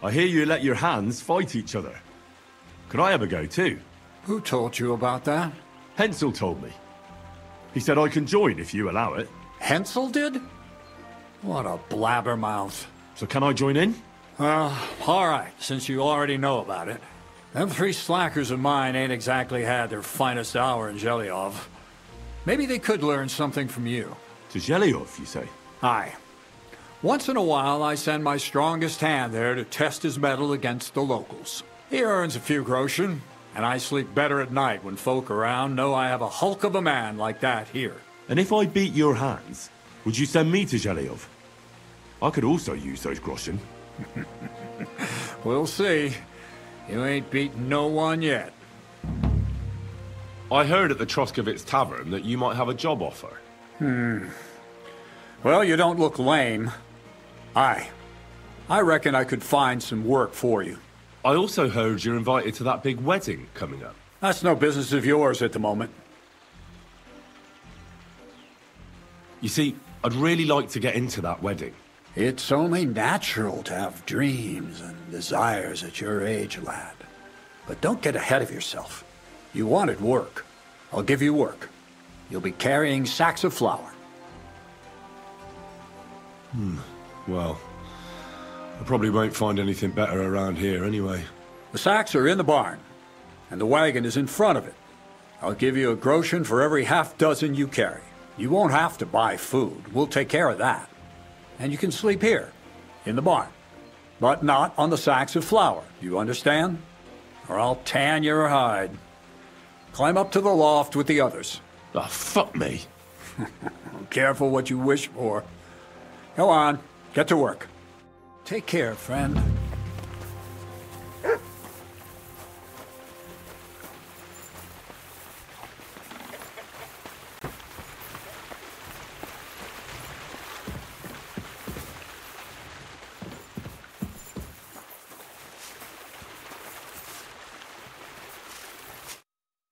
I hear you let your hands fight each other. Could I have a go too? Who told you about that? Hensel told me. He said I can join if you allow it. Hensel did? What a blabbermouth. So can I join in? Well, alright, since you already know about it. Them three slackers of mine ain't exactly had their finest hour in Zhelyov. Maybe they could learn something from you. To Zhelyov, you say? Aye. Once in a while, I send my strongest hand there to test his mettle against the locals. He earns a few groschen, and I sleep better at night when folk around know I have a hulk of a man like that here. And if I beat your hands, would you send me to Zhelyov? I could also use those groschen. We'll see. You ain't beaten no one yet. I heard at the Troskovitz Tavern that you might have a job offer. Well, you don't look lame. Aye. I reckon I could find some work for you. I also heard you're invited to that big wedding coming up. That's no business of yours at the moment. You see, I'd really like to get into that wedding. It's only natural to have dreams and desires at your age, lad. But don't get ahead of yourself. You wanted work. I'll give you work. You'll be carrying sacks of flour. Well, I probably won't find anything better around here anyway. The sacks are in the barn, and the wagon is in front of it. I'll give you a groschen for every half dozen you carry. You won't have to buy food. We'll take care of that. And you can sleep here, in the barn. But not on the sacks of flour, you understand? Or I'll tan your hide. Climb up to the loft with the others. Oh, fuck me. Careful what you wish for. Go on, get to work. Take care, friend.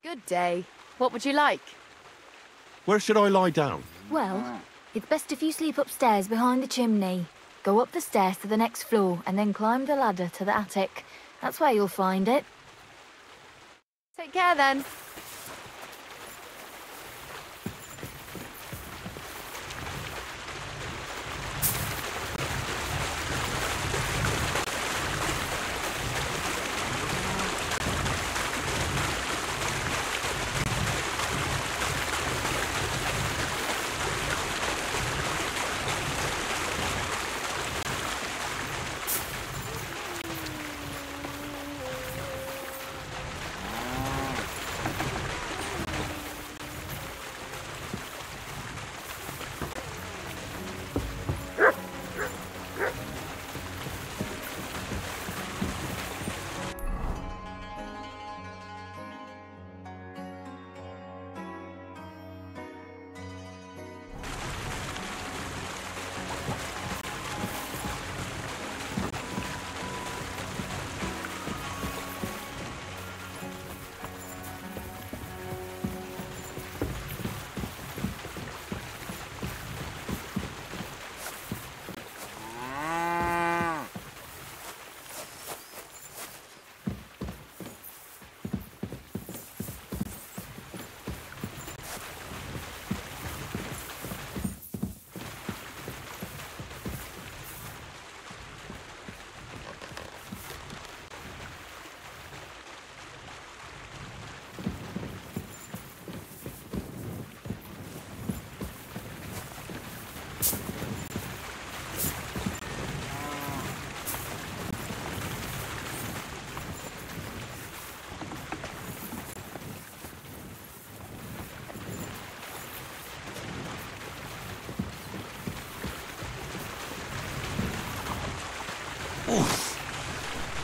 Good day. What would you like? Where should I lie down? Well, it's best if you sleep upstairs behind the chimney. Go up the stairs to the next floor and then climb the ladder to the attic. That's where you'll find it. Take care then.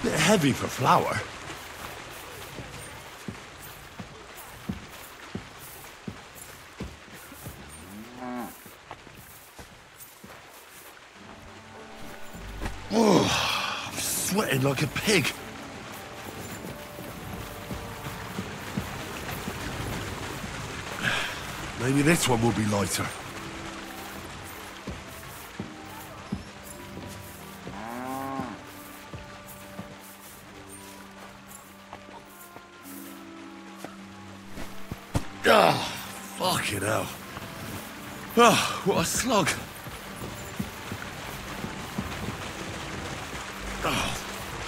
Bit heavy for flour. Oh, I'm sweating like a pig. Maybe this one will be lighter. Ah, fucking hell. Oh, what a slog. Oh,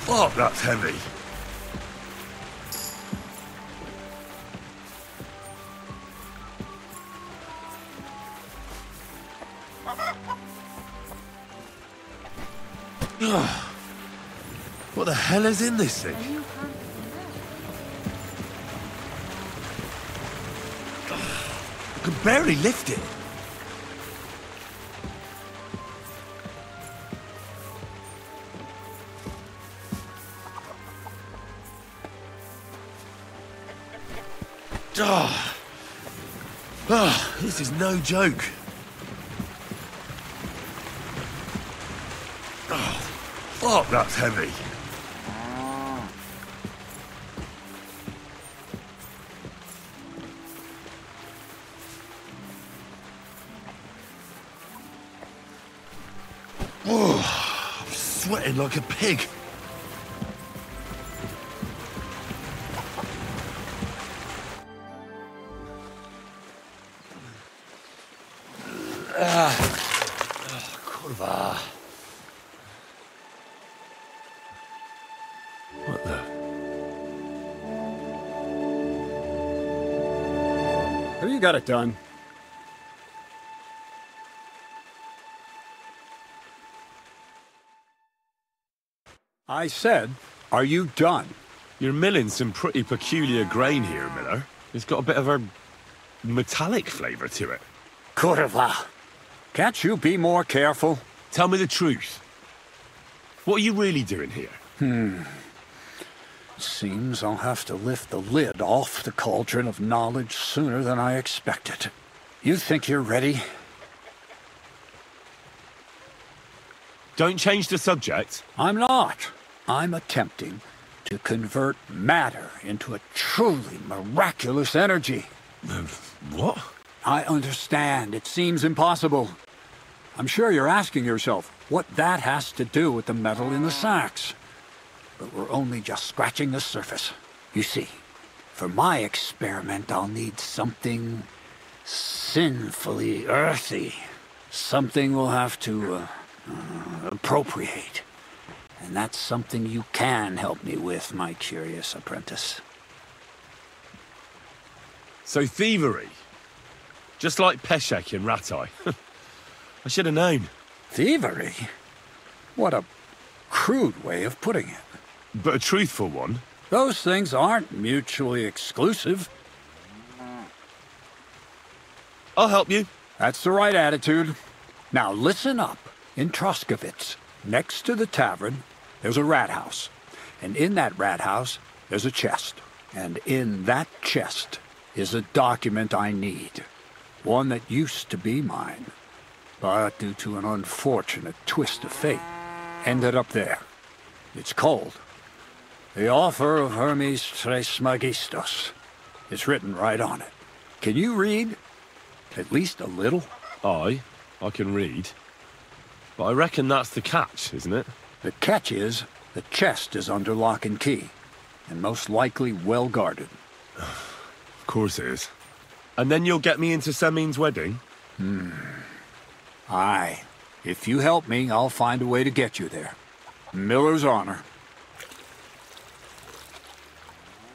fuck, that's heavy. Oh, what the hell is in this thing? I can barely lift it. This is no joke. Oh, fuck, that's heavy. Oh, I'm sweating like a pig. Kurwa. What the? Have you got it done? I said, are you done? You're milling some pretty peculiar grain here, Miller. It's got a bit of a metallic flavour to it. Kurwa. Can't you be more careful? Tell me the truth. What are you really doing here? Seems I'll have to lift the lid off the cauldron of knowledge sooner than I expected. You think you're ready? Don't change the subject. I'm not. I'm attempting to convert matter into a truly miraculous energy. What? I understand. It seems impossible. I'm sure you're asking yourself what that has to do with the metal in the sacks. But we're only just scratching the surface. You see, for my experiment, I'll need something sinfully earthy. Something we'll have to appropriate. And that's something you can help me with, my curious apprentice. So thievery? Just like Peshek in Ratai. I should have known. Thievery? What a crude way of putting it. But a truthful one. Those things aren't mutually exclusive. I'll help you. That's the right attitude. Now listen up. In Troskovitz, next to the tavern, there's a rat house. And in that rat house, there's a chest. And in that chest is a document I need. One that used to be mine. But due to an unfortunate twist of fate, ended up there. It's called The Offer of Hermes Trismegistos. It's written right on it. Can you read? At least a little? I can read. But I reckon that's the catch, isn't it? The catch is, the chest is under lock and key, and most likely well guarded. Of course it is. And then you'll get me into Semin's wedding? Aye. If you help me, I'll find a way to get you there. Miller's honor.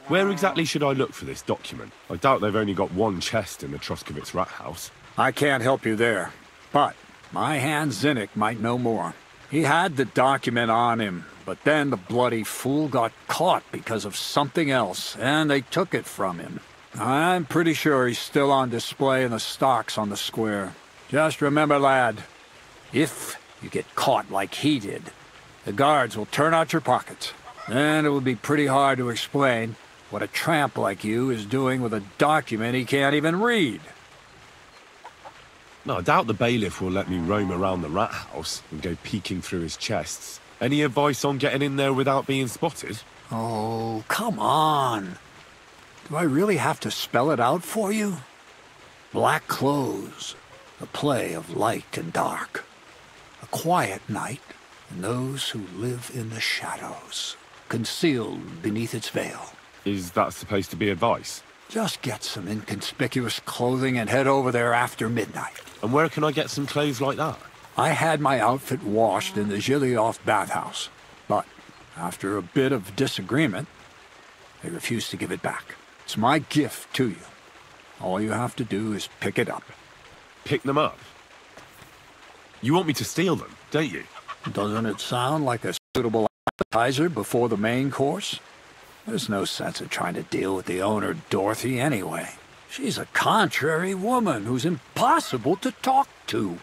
Where exactly should I look for this document? I doubt they've only got one chest in the Troskovitz rat house. I can't help you there, but my hand Zinnik might know more. He had the document on him, but then the bloody fool got caught because of something else, and they took it from him. I'm pretty sure he's still on display in the stocks on the square. Just remember, lad, if you get caught like he did, the guards will turn out your pockets. And it will be pretty hard to explain what a tramp like you is doing with a document he can't even read. No, I doubt the bailiff will let me roam around the rat house and go peeking through his chests. Any advice on getting in there without being spotted? Oh, come on. Do I really have to spell it out for you? Black clothes, the play of light and dark. A quiet night, and those who live in the shadows, concealed beneath its veil. Is that supposed to be advice? Just get some inconspicuous clothing and head over there after midnight. And where can I get some clothes like that? I had my outfit washed in the Gilioff bathhouse, but after a bit of disagreement, they refused to give it back. It's my gift to you. All you have to do is pick it up. Pick them up? You want me to steal them, don't you? Doesn't it sound like a suitable appetizer before the main course? There's no sense of trying to deal with the owner, Dorothy, anyway. She's a contrary woman who's impossible to talk to.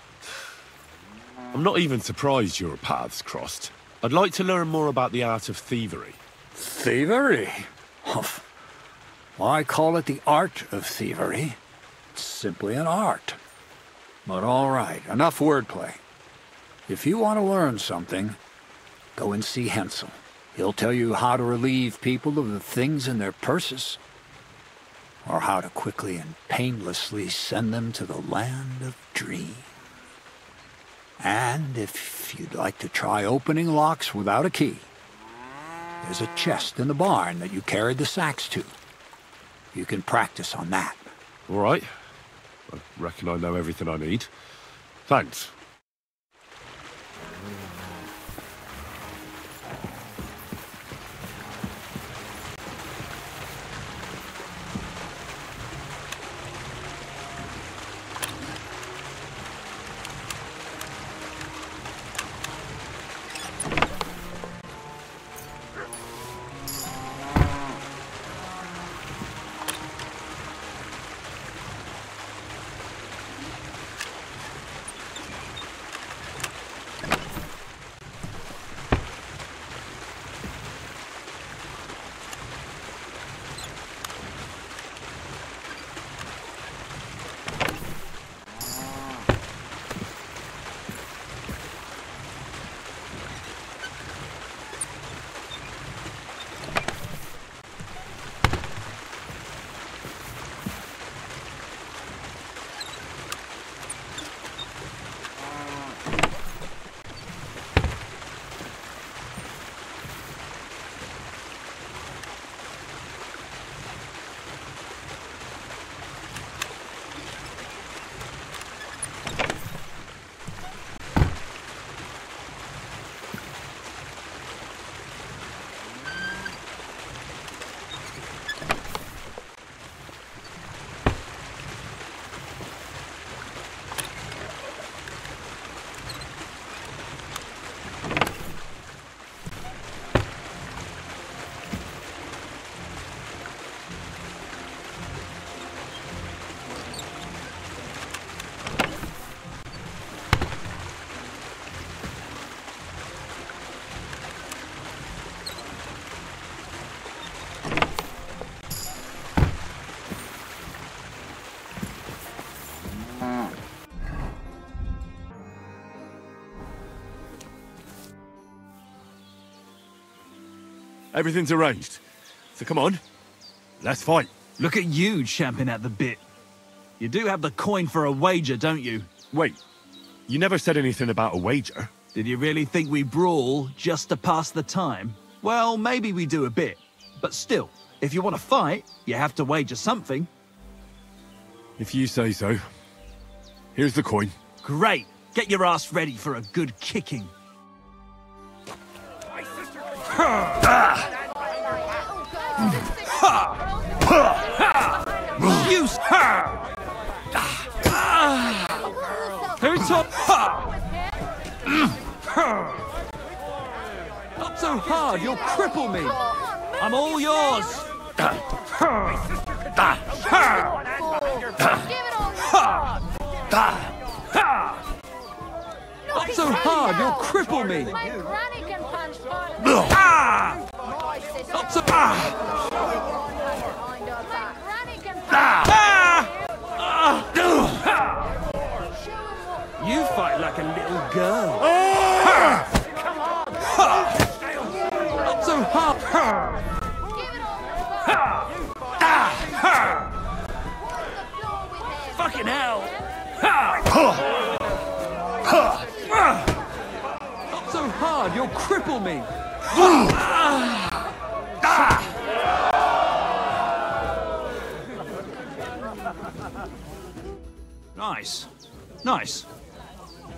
I'm not even surprised your paths crossed. I'd like to learn more about the art of thievery. Thievery? Well, I call it the art of thievery. It's simply an art. But all right, enough wordplay. If you want to learn something, go and see Hensel. He'll tell you how to relieve people of the things in their purses, or how to quickly and painlessly send them to the land of dreams. And if you'd like to try opening locks without a key, there's a chest in the barn that you carried the sacks to. You can practice on that. All right. I reckon I know everything I need. Thanks. Everything's arranged. So come on, let's fight. Look at you champing at the bit. You do have the coin for a wager, don't you? Wait, you never said anything about a wager. Did you really think we brawl just to pass the time? Well, maybe we do a bit. But still, if you want to fight, you have to wager something. If you say so. Here's the coin. Great. Get your ass ready for a good kicking. Use her! Who's up? Not so hard, you'll cripple me. I'm all yours. Not so hard, you'll cripple me. Not so You fight like a little girl. Not so hard. Fucking hell. Not so hard, you'll cripple me. Nice. Nice.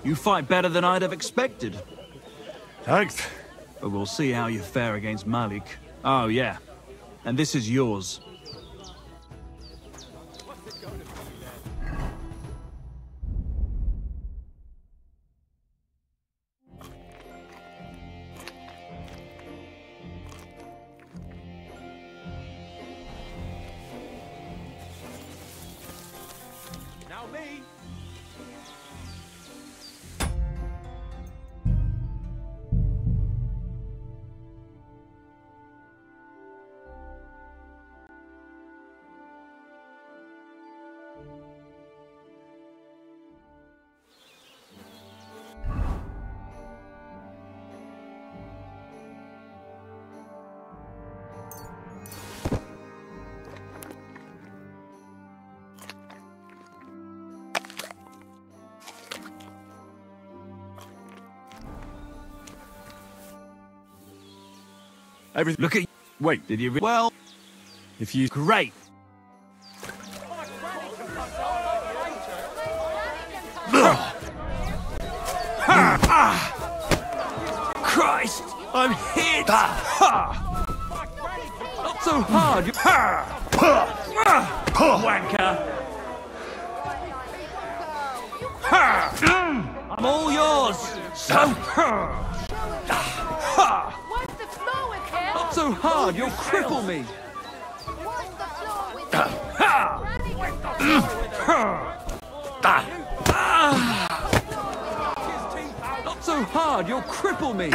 You fight better than I'd have expected. Thanks. But we'll see how you fare against Malik. Oh, yeah. And this is yours. Now me. Everything. Look at... Wait, Did you... Well... if you... Great. Christ! I'm hit! Not so hard, you... Wanker! I'm all yours! So... Wipe the floor with him! Not so hard, you'll cripple me! Wipe the floor with him! Not so hard, you'll cripple me!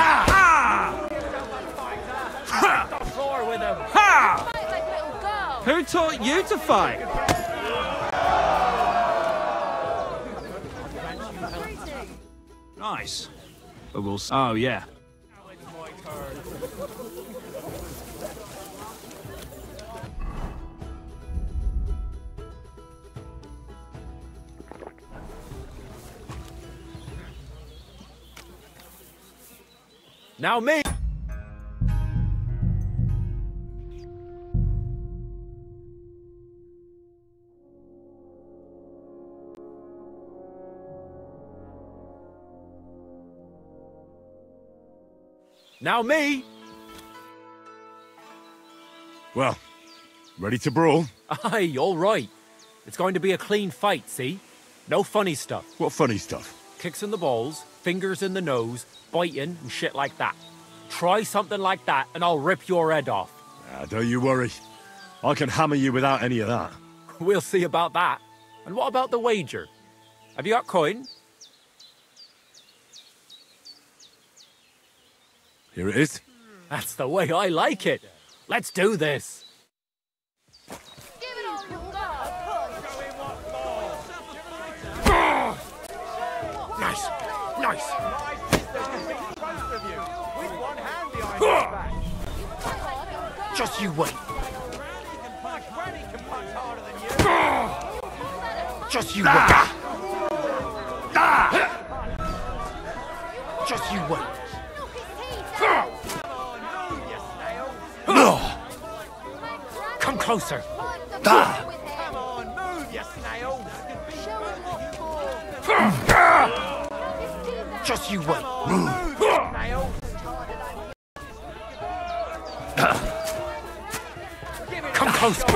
The floor with him. Fight like little girl! Who taught you to fight? Nice. But we'll... Oh, yeah. Now me. Now me. Well, ready to brawl? Aye, all right. It's going to be a clean fight, see? No funny stuff. What funny stuff? Kicks in the balls, fingers in the nose, biting and shit like that. Try something like that and I'll rip your head off. Don't you worry. I can hammer you without any of that. We'll see about that. And what about the wager? Have you got coin? Here it is. That's the way I like it. Let's do this. Give it all you got! Nice, nice. Just you wait. Just you wait. Just you wait. Come closer. Come on, move, you snail. Just you wait. Move, you snail. Come closer.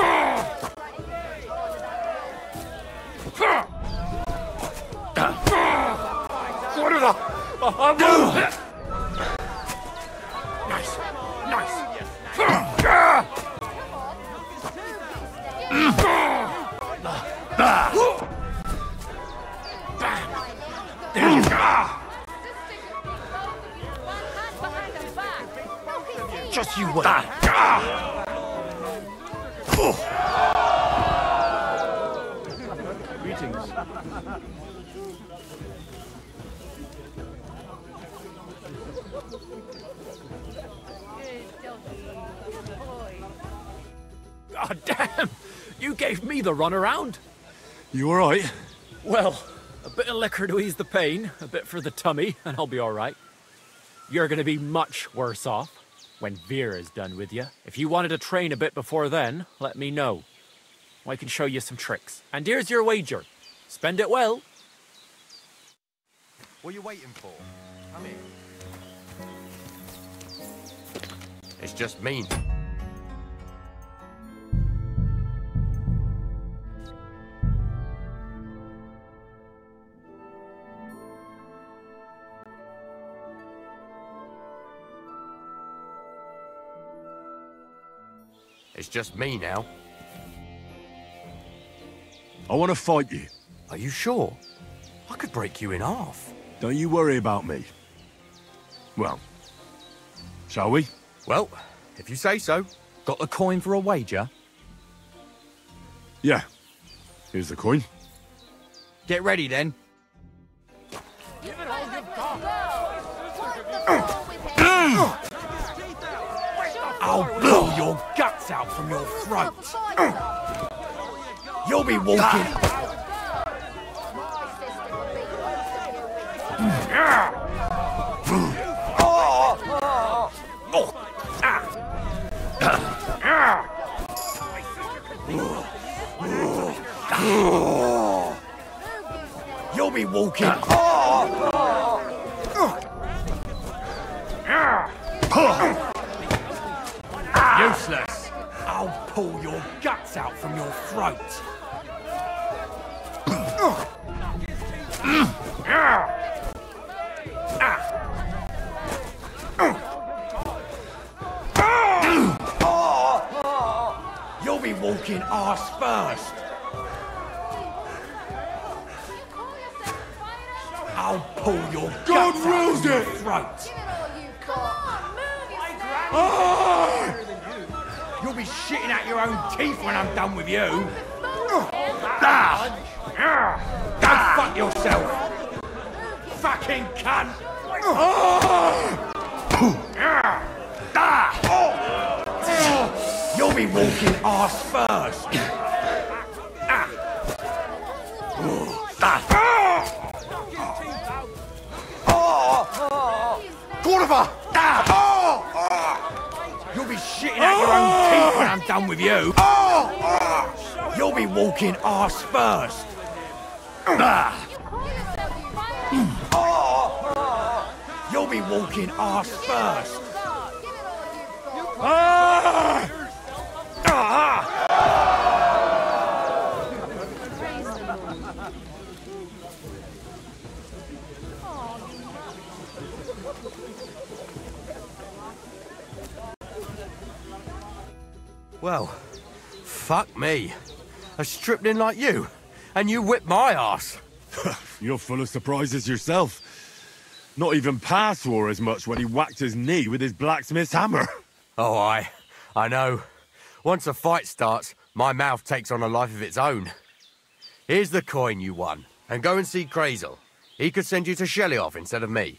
What are the... Nice, nice. There you go. Just you wait. Greetings. God damn! You gave me the runaround. You alright? Well, a bit of liquor to ease the pain, a bit for the tummy, and I'll be alright. You're gonna be much worse off when Vera's done with you. If you wanted to train a bit before then, let me know. I can show you some tricks. And here's your wager. Spend it well. What are you waiting for? Come in. It's just me. It's just me now. I want to fight you. Are you sure? I could break you in half. Don't you worry about me. Well, shall we? Well, if you say so. Got the coin for a wager? Yeah. Here's the coin. Get ready then. Give it all you've got. Wipe the floor with him. I'll blow your guts out from your throat. You'll be walking. You'll be walking. Useless. I'll pull your guts out from your throat. You'll be walking arse first. I'll pull your guts out from your throat. You'll be shitting out your own teeth when I'm done with you. Go fuck yourself. Fucking cunt. You'll be walking arse first. Cordoba! You'll be shitting out your own teeth when I'm done with you. You'll be walking arse first. You'll be walking arse first. Well, fuck me. I stripped in like you, and you whipped my ass. You're full of surprises yourself. Not even Pa swore as much when he whacked his knee with his blacksmith's hammer. Oh, I know. Once a fight starts, my mouth takes on a life of its own. Here's the coin you won, and go and see Crazel. He could send you to Shelioff instead of me.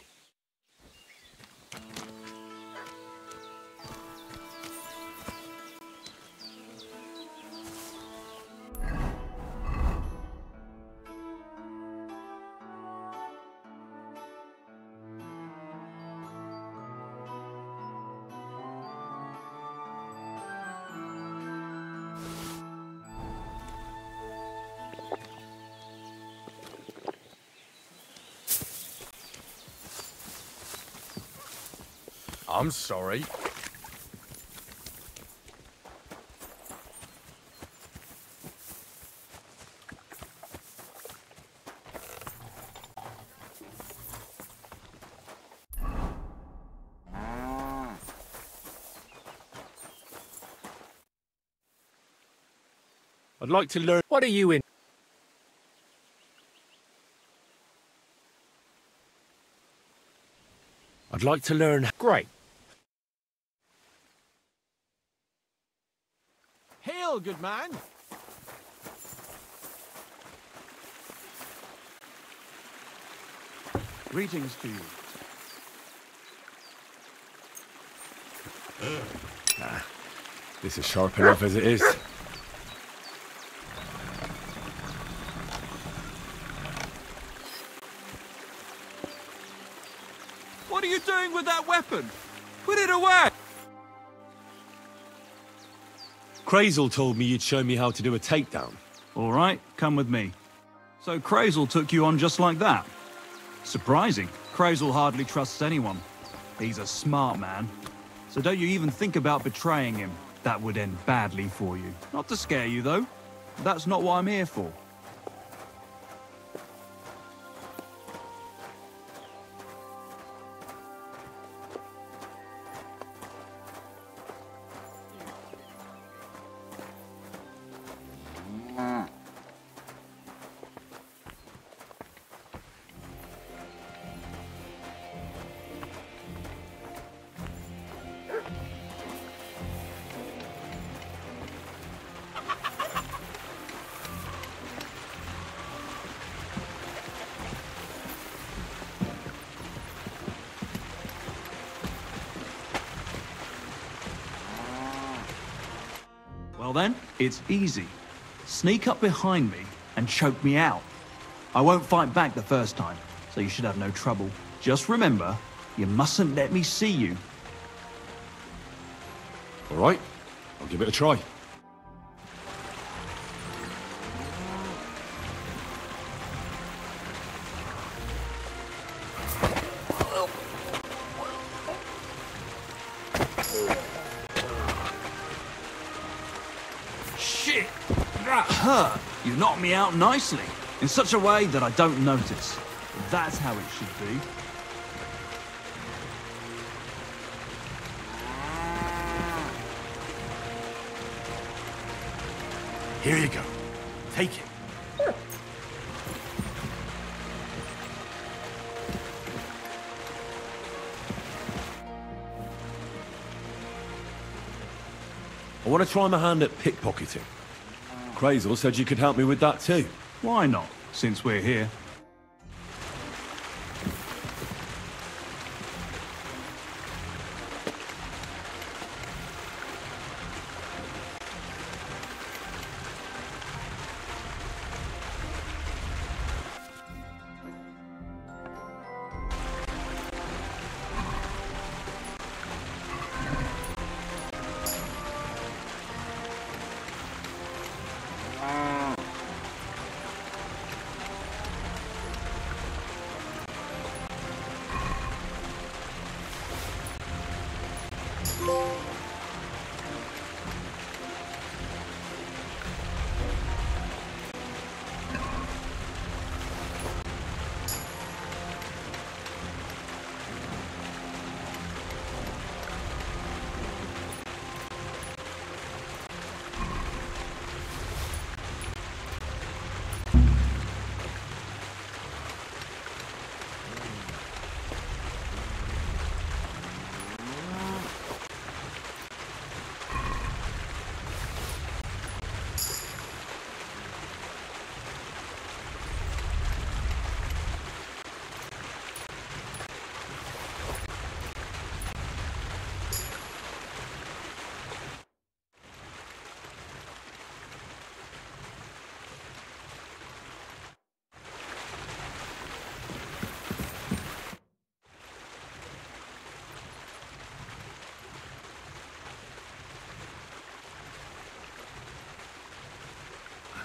I'm sorry. I'd like to learn... What are you in? I'd like to learn... Great. Hail, good man. Greetings to you. This is sharp enough as it is. What are you doing with that weapon? Put it away! Crazel told me you'd show me how to do a takedown. All right, come with me. So Crazel took you on just like that? Surprising. Crazel hardly trusts anyone. He's a smart man. So don't you even think about betraying him. That would end badly for you. Not to scare you, though. That's not what I'm here for. Well then, it's easy. Sneak up behind me and choke me out. I won't fight back the first time, so you should have no trouble. Just remember, you mustn't let me see you. All right, I'll give it a try. Shit! That hurt! You knocked me out nicely, in such a way that I don't notice. That's how it should be. Here you go. Take it. I want to try my hand at pickpocketing. Crazel said you could help me with that too. Why not, since we're here?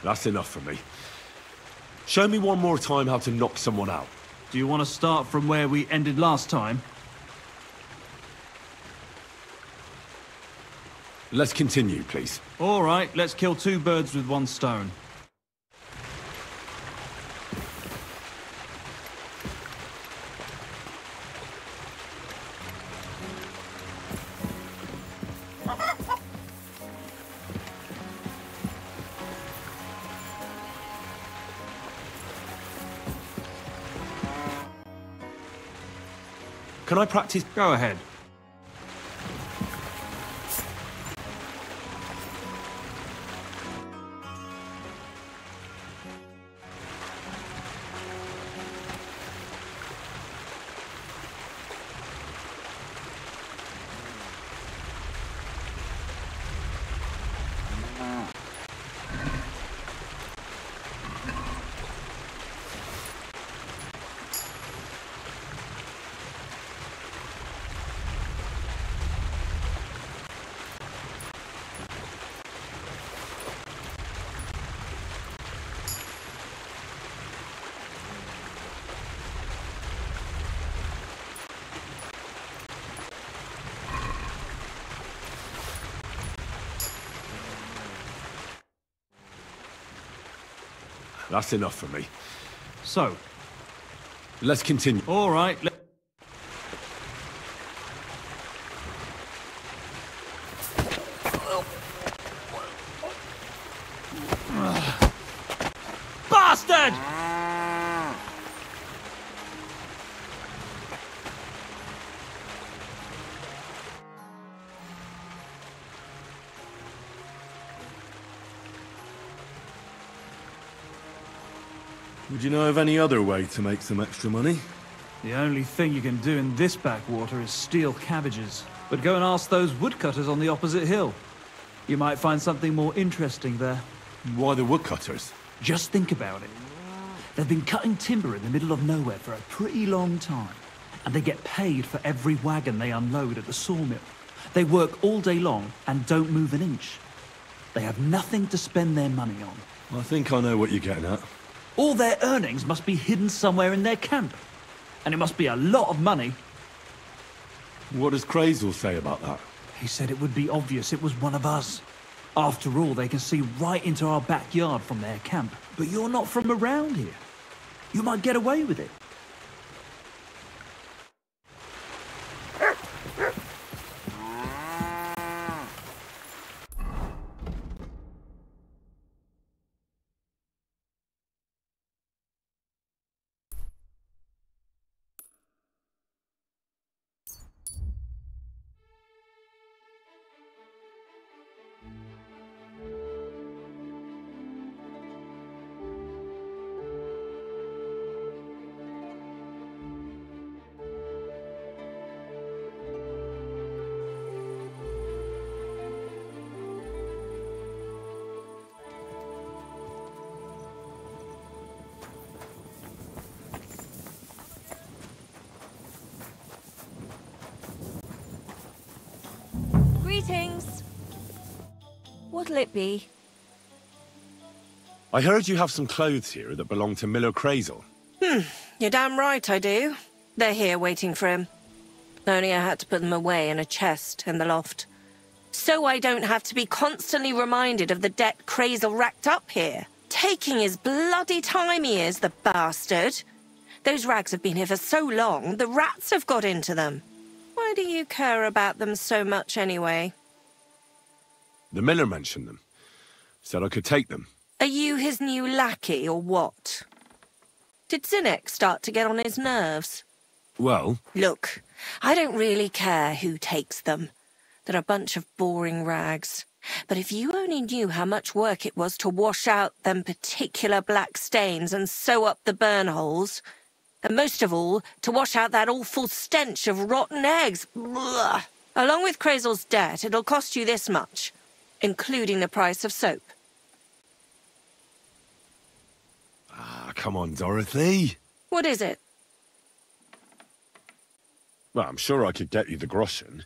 That's enough for me. Show me one more time how to knock someone out. Do you want to start from where we ended last time? Let's continue, please. All right, let's kill two birds with one stone. Can I practice? Go ahead. That's enough for me. So, Let's continue. all right. Bastard! Would you know of any other way to make some extra money? The only thing you can do in this backwater is steal cabbages. But go and ask those woodcutters on the opposite hill. You might find something more interesting there. Why the woodcutters? Just think about it. They've been cutting timber in the middle of nowhere for a pretty long time. And they get paid for every wagon they unload at the sawmill. They work all day long and don't move an inch. They have nothing to spend their money on. I think I know what you're getting at. All their earnings must be hidden somewhere in their camp. And it must be a lot of money. What does Crazel say about that? He said it would be obvious it was one of us. After all, they can see right into our backyard from their camp. But you're not from around here. You might get away with it. Greetings. What'll it be? I heard you have some clothes here that belong to Miller Crazel. You're damn right I do. They're here waiting for him. Only I had to put them away in a chest in the loft. So I don't have to be constantly reminded of the debt Crazel racked up here. Taking his bloody time he is, the bastard. Those rags have been here for so long, the rats have got into them. Why do you care about them so much anyway? The miller mentioned them. Said I could take them. Are you his new lackey or what? Did Zinnek start to get on his nerves? Well, Look, I don't really care who takes them. They're a bunch of boring rags. But if you only knew how much work it was to wash out them particular black stains and sew up the burn holes, and most of all, to wash out that awful stench of rotten eggs. Blah. Along with Crazel's debt, it'll cost you this much, including the price of soap. come on, Dorothy. What is it? Well, I'm sure I could get you the groschen.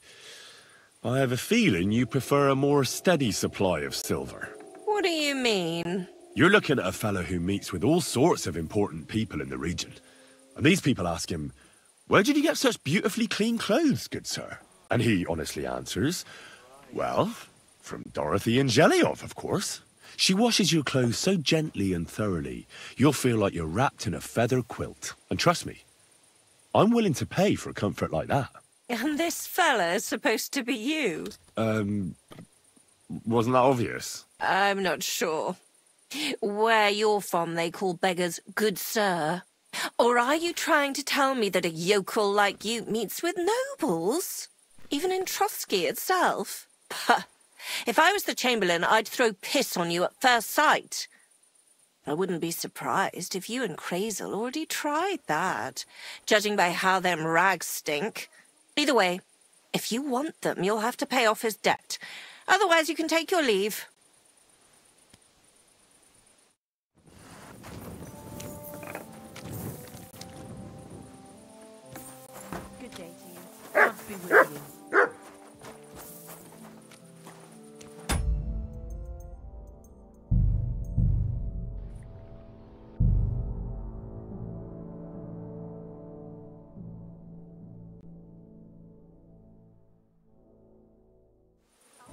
I have a feeling you prefer a more steady supply of silver. What do you mean? You're looking at a fellow who meets with all sorts of important people in the region. And these people ask him, "Where did you get such beautifully clean clothes, good sir?" And he honestly answers, "Well, from Dorothy and Jelyov, of course. She washes your clothes so gently and thoroughly, you'll feel like you're wrapped in a feather quilt. And trust me, I'm willing to pay for a comfort like that." And this fella's supposed to be you? Wasn't that obvious? I'm not sure. Where you're from, they call beggars good sir. Or are you trying to tell me that a yokel like you meets with nobles? Even in Trotsky itself? Puh. If I was the Chamberlain, I'd throw piss on you at first sight. I wouldn't be surprised if you and Crazel already tried that, judging by how them rags stink. Either way, if you want them, you'll have to pay off his debt. Otherwise, you can take your leave. Good day to you. God be with you.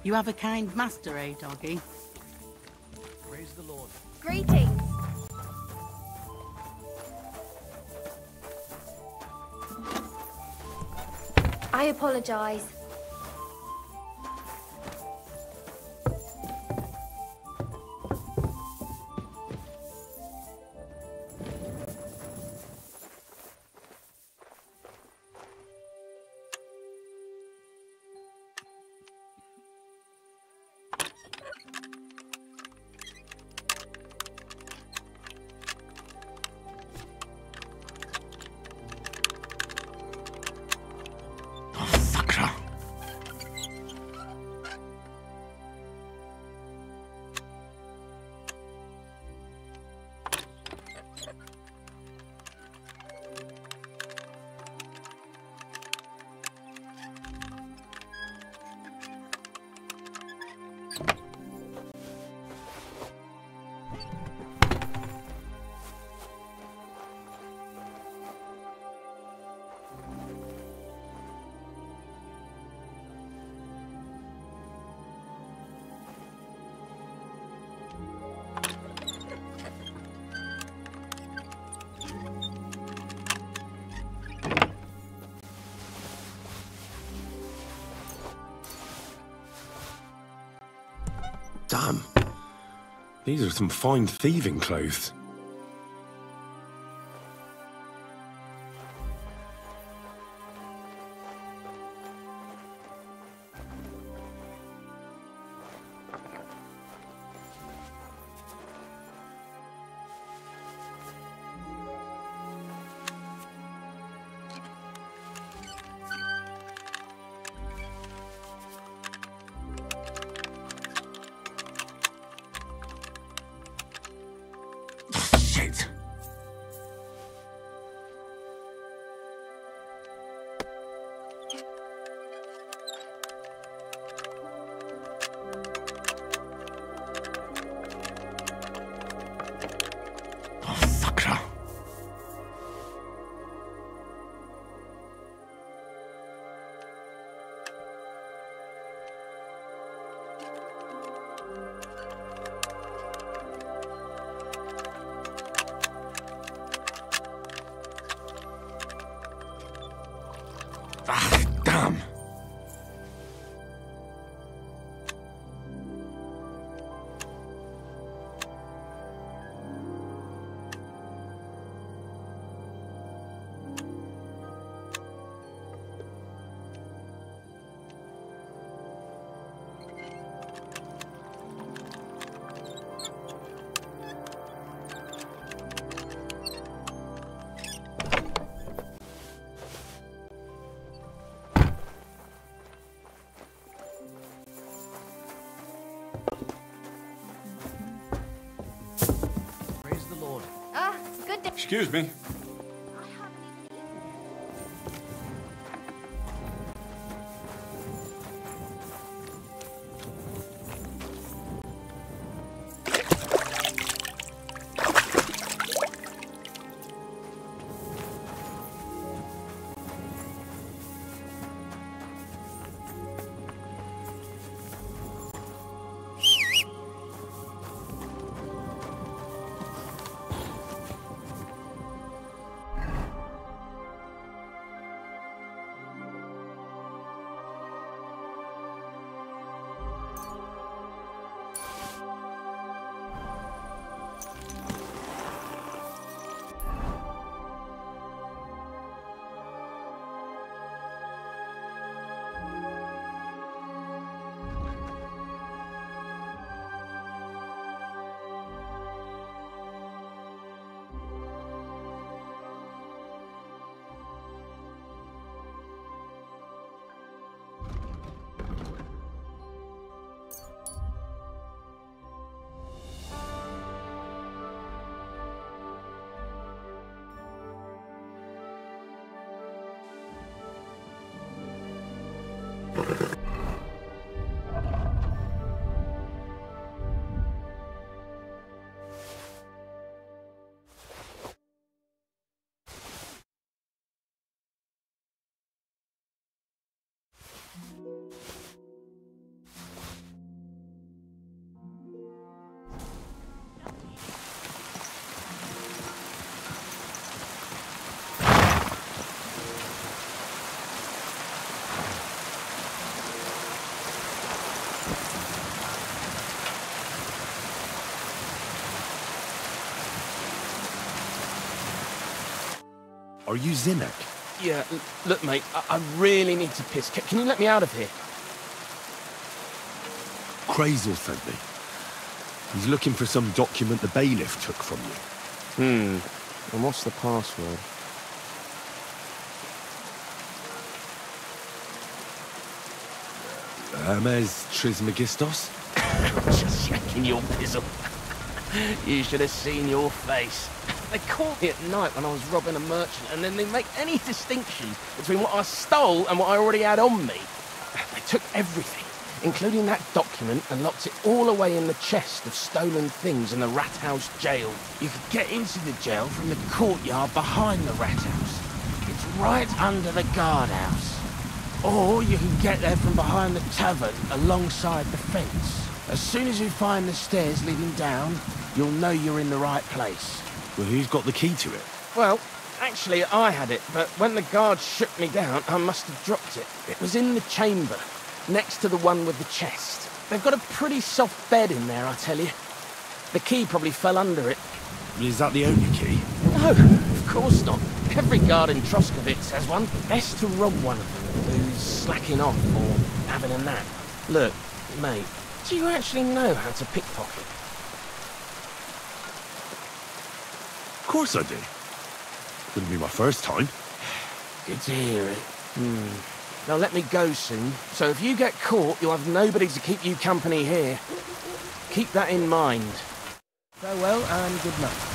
You have a kind master, eh, doggy? Praise the Lord. Greetings. I apologise. Damn. These are some fine thieving clothes. Shit. Oh, sakra. Ah, damn. Praise the Lord. Ah, good day. Excuse me. Are you Zinnik? Yeah, look, mate, I really need to piss. Can you let me out of here? Crazel sent me. He's looking for some document the bailiff took from you. And what's the password? Hermes Trismegistos? Just checking your pizzle. You should have seen your face. They caught me at night when I was robbing a merchant, and then they make any distinction between what I stole and what I already had on me. They took everything, including that document, and locked it all away in the chest of stolen things in the rat house jail. You could get into the jail from the courtyard behind the rat house. It's right under the guardhouse. Or you can get there from behind the tavern, alongside the fence. As soon as you find the stairs leading down, you'll know you're in the right place. Well, who's got the key to it? Well, actually I had it, but when the guards shook me down, I must have dropped it. It was in the chamber, next to the one with the chest. They've got a pretty soft bed in there, I tell you. The key probably fell under it. Is that the only key? No, of course not. Every guard in Troskovitz has one. Best to rob one of them who's slacking off or having a nap. Look, mate, do you actually know how to pickpocket? Of course I do. Wouldn't be my first time. Good to hear it. They'll let me go soon, so if you get caught, you'll have nobody to keep you company here. Keep that in mind. Farewell and good night.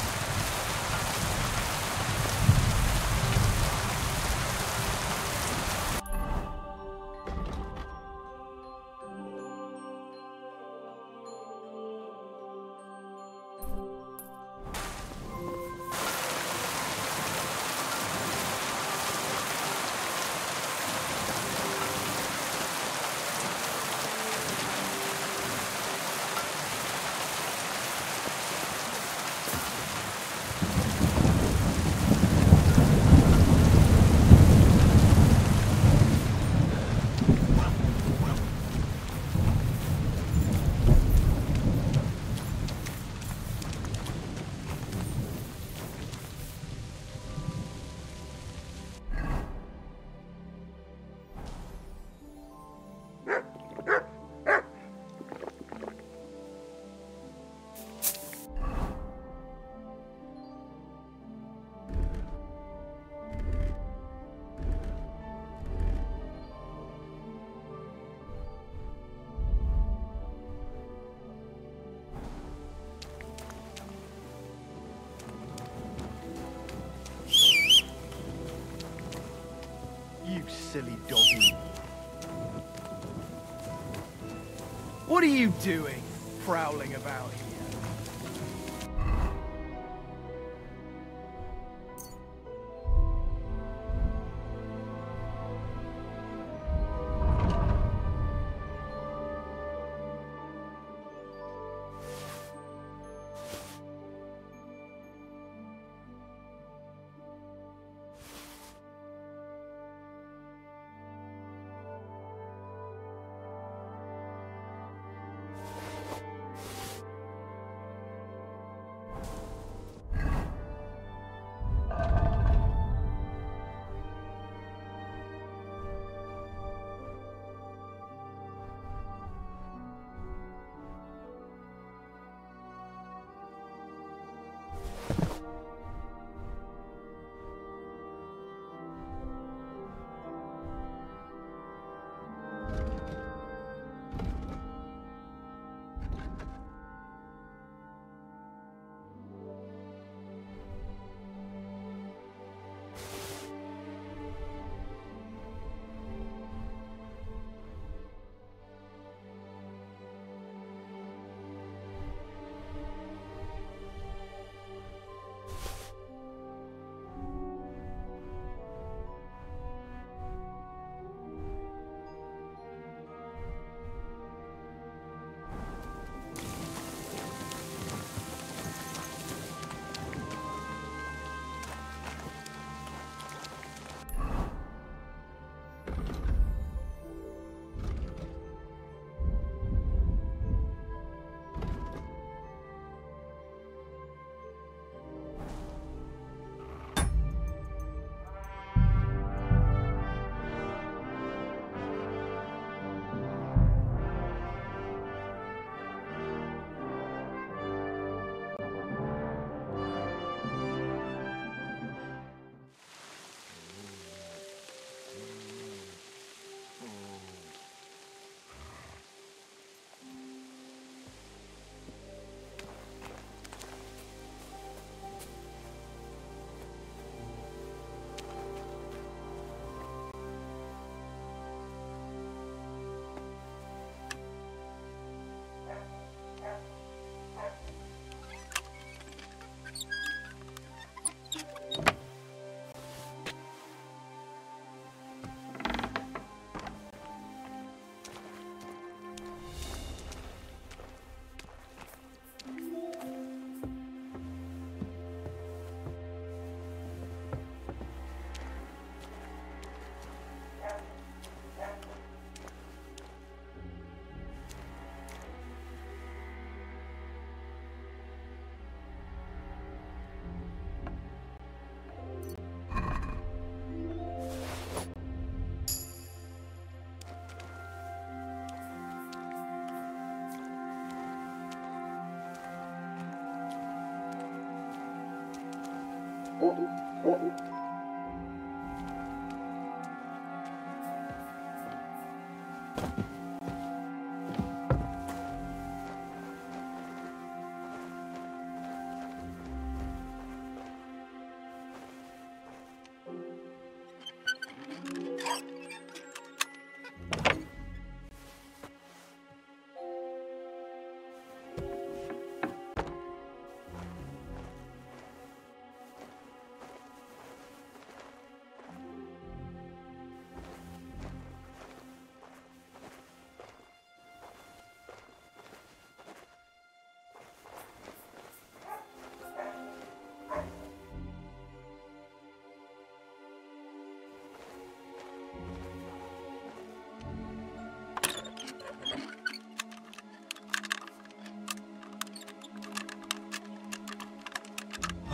Silly doggy. What are you doing, prowling about here?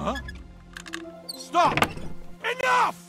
Huh? Stop! Enough!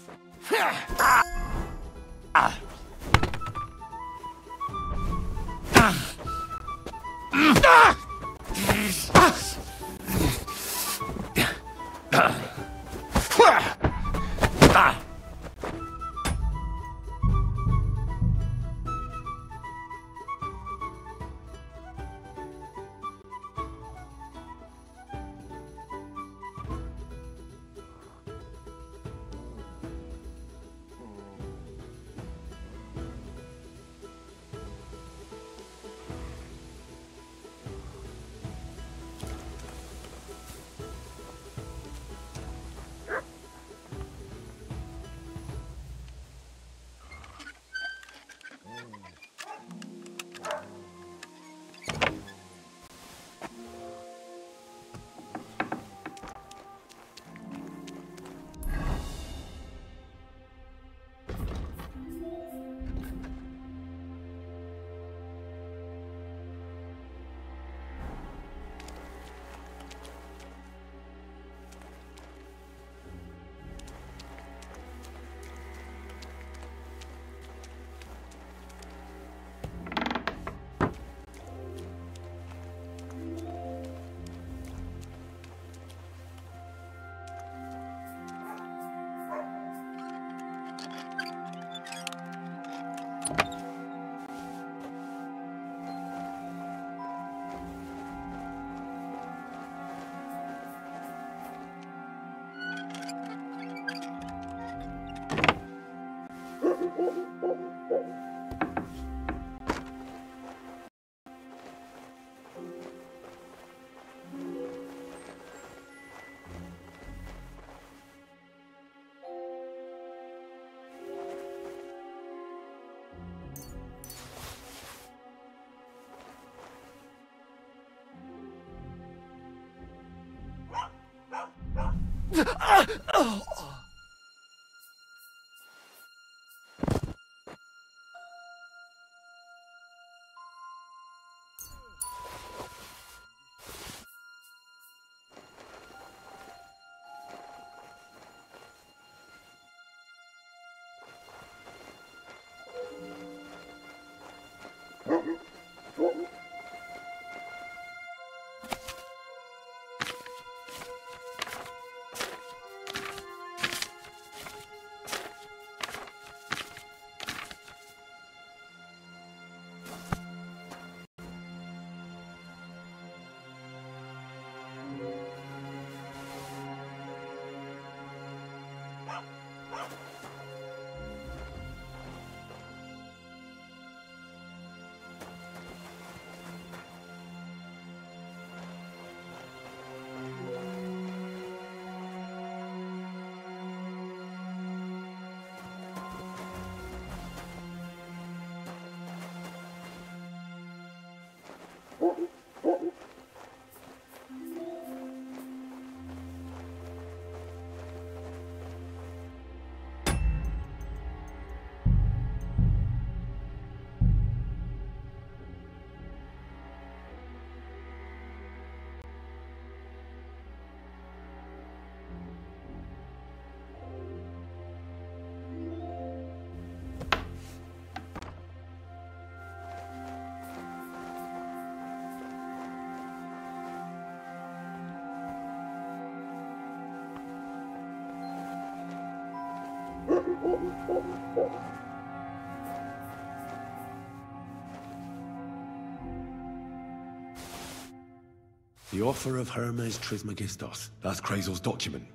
The offer of Hermes Trismegistos. That's Krazel's document.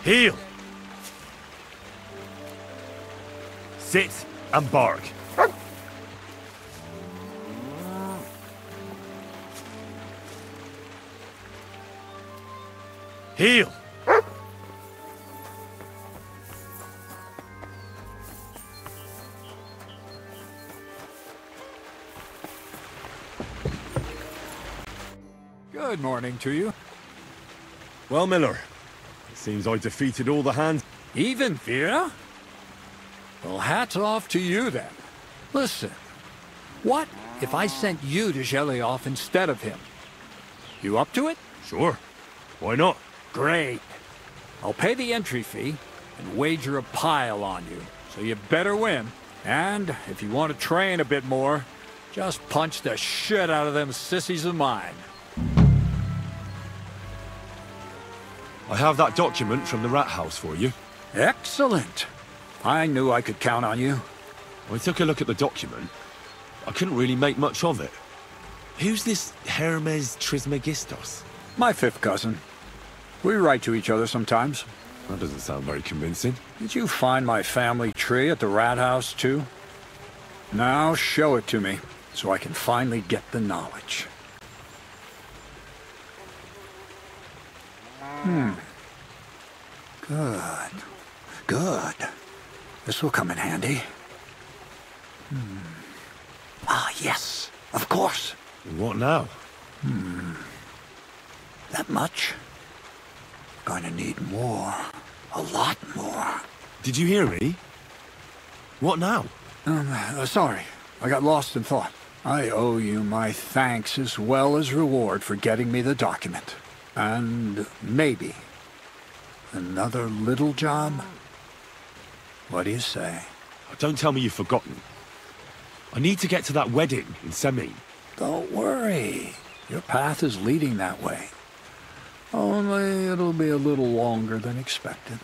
Heel! Sit and bark. Heel! Good morning to you. Well, Miller, it seems I defeated all the hands. Even Vera? Well, hats off to you then. Listen, what if I sent you to Zhelyaoff instead of him? You up to it? Sure. Why not? Great. I'll pay the entry fee and wager a pile on you, so you better win. And if you want to train a bit more, just punch the shit out of them sissies of mine. I have that document from the rat house for you. Excellent. I knew I could count on you. I took a look at the document. I couldn't really make much of it. Who's this Hermes Trismegistos? My fifth cousin. We write to each other sometimes. That doesn't sound very convincing. Did you find my family tree at the rat house, too? Now show it to me, so I can finally get the knowledge. Good. Good. This will come in handy. Ah, yes. Of course. What now? That much? Gonna need more. A lot more. Did you hear me? What now? Sorry. I got lost in thought. I owe you my thanks as well as reward for getting me the document. And maybe another little job? What do you say? Don't tell me you've forgotten. I need to get to that wedding in Semin. Don't worry. Your path is leading that way. Only it'll be a little longer than expected.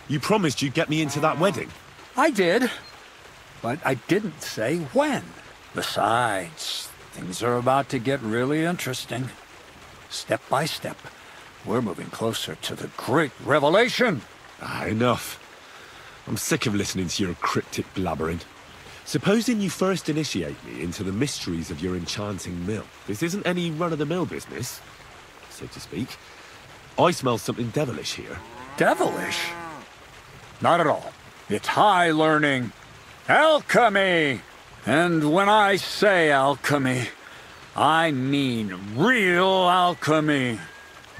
You promised you'd get me into that wedding. I did, but I didn't say when. Besides, things are about to get really interesting. Step by step, we're moving closer to the great revelation. Enough. I'm sick of listening to your cryptic blabbering. Supposing you first initiate me into the mysteries of your enchanting mill. This isn't any run-of-the-mill business, so to speak. I smell something devilish here. Devilish? Not at all. It's high learning. Alchemy! And when I say alchemy, I mean real alchemy.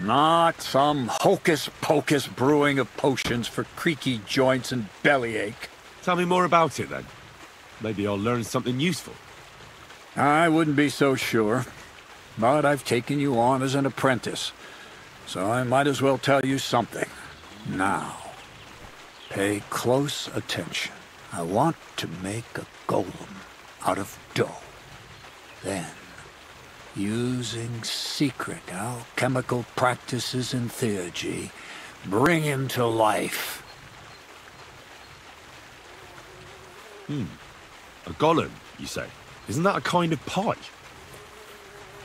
Not some hocus-pocus brewing of potions for creaky joints and bellyache. Tell me more about it, then. Maybe I'll learn something useful. I wouldn't be so sure. But I've taken you on as an apprentice, so I might as well tell you something. Now, pay close attention. I want to make a golem out of dough. Then, using secret alchemical practices and theurgy, bring him to life. A golem, you say? Isn't that a kind of pie?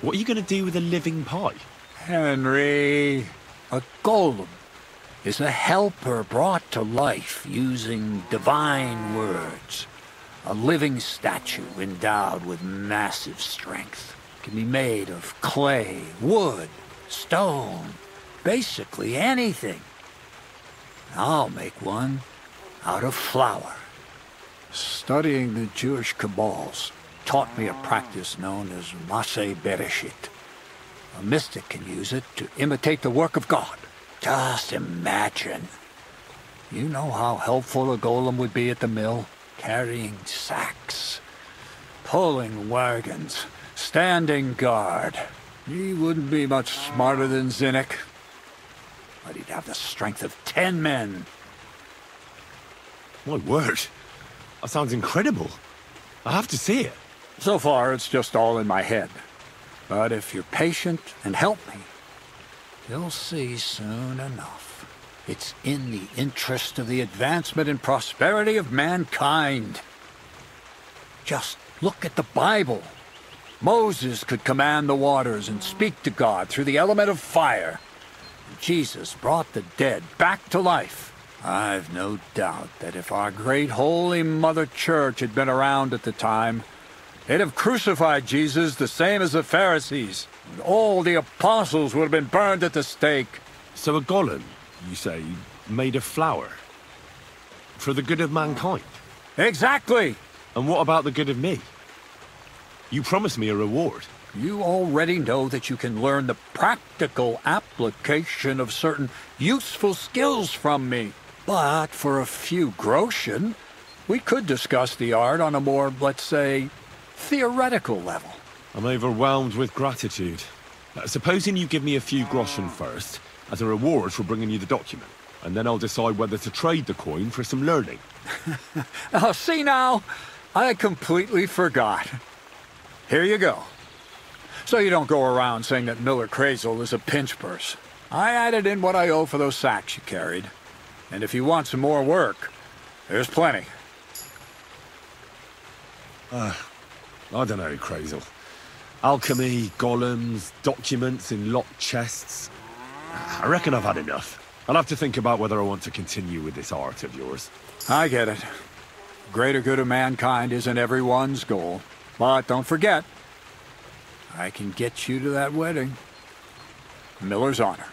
What are you going to do with a living pie? Henry, a golem is a helper brought to life using divine words. A living statue endowed with massive strength. Can be made of clay, wood, stone, basically anything. I'll make one out of flour. Studying the Jewish Kabbals taught me a practice known as Maseh Bereshit. A mystic can use it to imitate the work of God. Just imagine. You know how helpful a golem would be at the mill? Carrying sacks, pulling wagons, standing guard. He wouldn't be much smarter than Zinnik, but he'd have the strength of 10 men. My word. That sounds incredible. I have to see it. So far, it's just all in my head. But if you're patient and help me, you'll see soon enough. It's in the interest of the advancement and prosperity of mankind. Just look at the Bible. Moses could command the waters and speak to God through the element of fire. Jesus brought the dead back to life. I've no doubt that if our great holy Mother Church had been around at the time, they'd have crucified Jesus the same as the Pharisees. And all the apostles would have been burned at the stake. So a golem, you say, made of flour? For the good of mankind? Exactly! And what about the good of me? You promised me a reward. You already know that you can learn the practical application of certain useful skills from me. But for a few groschen, we could discuss the art on a more, let's say, theoretical level. I'm overwhelmed with gratitude. Supposing you give me a few groschen first, as a reward for bringing you the document, and then I'll decide whether to trade the coin for some learning. Oh, see now? I completely forgot. Here you go. So you don't go around saying that Miller Crazel is a pinch purse. I added in what I owe for those sacks you carried. And if you want some more work, there's plenty. I don't know, Crazel. Alchemy, golems, documents in locked chests. I reckon I've had enough. I'll have to think about whether I want to continue with this art of yours. I get it. Greater good of mankind isn't everyone's goal. But don't forget, I can get you to that wedding. Miller's honor.